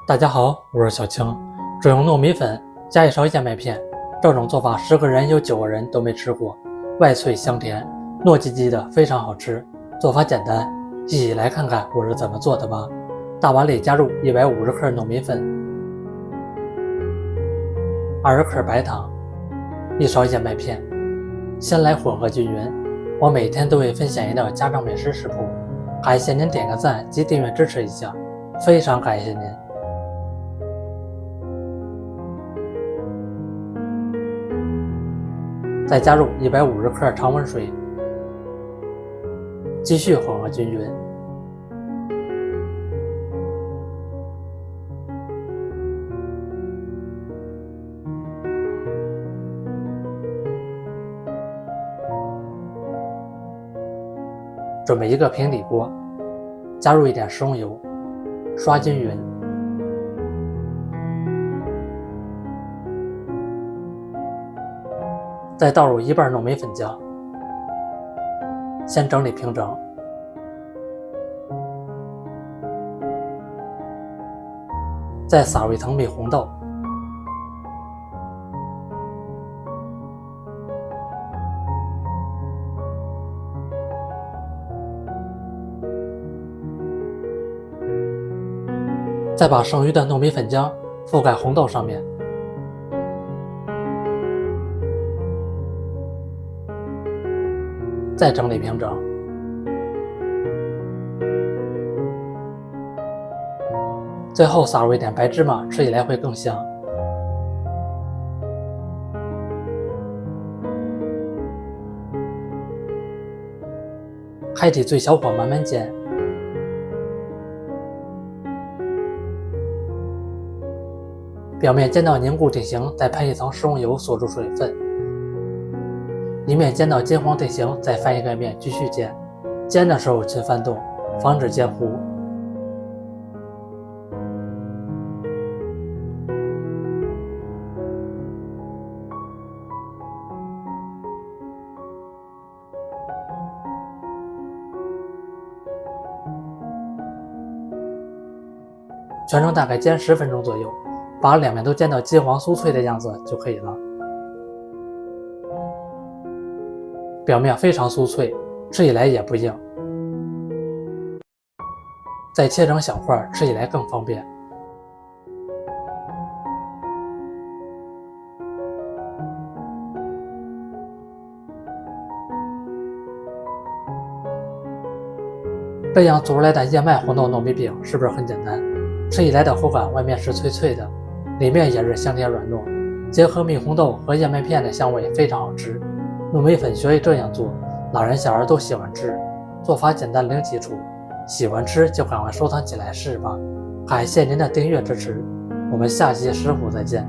大家好，我是小青。只用糯米粉加一勺燕麥片，这种做法10个人有9个人都没吃过，外脆香甜，糯叽叽的，非常好吃。做法简单，一起来看看我是怎么做的吧。大碗里加入150克糯米粉，20克白糖，1勺燕麥片，先来混合均匀。我每天都会分享一道家常美食食谱，感謝您點個讚及訂閱支持一下，非常感謝您。再加入150克常溫水，繼續混合均匀。準備一個平底鍋，加入一點食用油，刷均匀。再倒入1半糯米粉漿，先整理平整。再撒入一層蜜紅豆，再把剩餘的糯米粉漿覆蓋紅豆上面。再整理平整，最後撒入一點白芝麻，吃起來會更香。開啟最小火慢慢煎，表面煎到凝固定型，再噴一層食用油鎖住水分。一面煎到金黃定型，再翻一個面繼續煎。煎的時候勤翻動，防止煎糊。全程大概煎10分鐘左右，把兩面都煎到金黃酥脆的樣子就可以了。表面非常酥脆，吃起來也不硬。再切成小塊，吃起來更方便。這樣做出來的燕麥紅豆糯米餅是不是很簡單？吃起來的口感，外面是脆脆的，裡面也是香甜軟糯，結合蜜紅豆和燕麥片的香味，非常好吃。糯米粉學會這樣做，老人小孩都喜歡吃，做法簡單零基礎，喜歡吃就趕快收藏起來試吧。感謝您的訂閱支持，我們下期食譜再見。